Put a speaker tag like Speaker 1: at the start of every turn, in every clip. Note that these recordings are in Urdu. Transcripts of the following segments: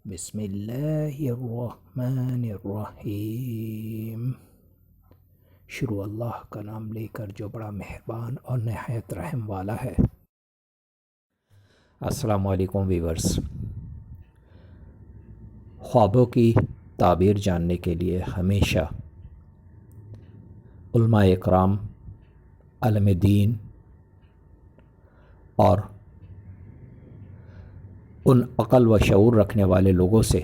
Speaker 1: بسم اللہ الرحمن الرحیم۔ شروع اللہ کا نام لے کر جو بڑا مہربان اور نہایت رحم والا ہے۔ السلام علیکم ویورز۔ خوابوں کی تعبیر جاننے کے لیے ہمیشہ علماء اکرام، عالم دین اور ان عقل و شعور رکھنے والے لوگوں سے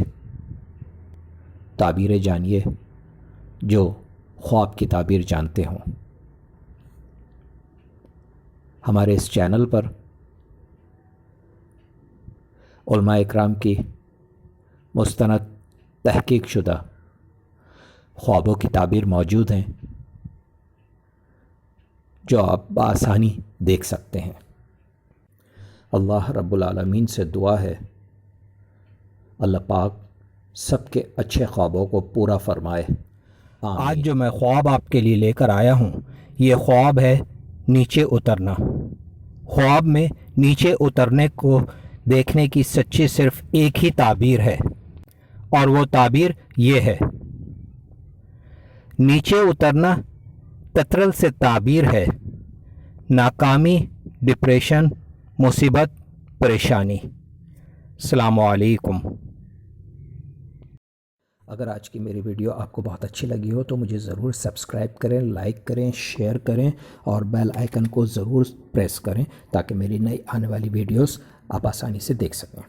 Speaker 1: تعبیریں جانیے جو خواب کی تعبیر جانتے ہوں۔ ہمارے اس چینل پر علماء اکرام کی مستند تحقیق شدہ خوابوں کی تعبیر موجود ہیں جو آپ بآسانی دیکھ سکتے ہیں۔ اللہ رب العالمین سے دعا ہے اللہ پاک سب کے اچھے خوابوں کو پورا فرمائے۔ آج جو میں خواب آپ کے لیے لے کر آیا ہوں، یہ خواب ہے نیچے اترنا۔ خواب میں نیچے اترنے کو دیکھنے کی سچی صرف ایک ہی تعبیر ہے، اور وہ تعبیر یہ ہے: نیچے اترنا تترل سے تعبیر ہے، ناکامی، ڈپریشن، مصیبت، پریشانی۔ السلام علیکم۔ اگر آج کی میری ویڈیو آپ کو بہت اچھی لگی ہو تو مجھے ضرور سبسکرائب کریں، لائک کریں، شیئر کریں اور بیل آئیکن کو ضرور پریس کریں تاکہ میری نئی آنے والی ویڈیوز آپ آسانی سے دیکھ سکیں۔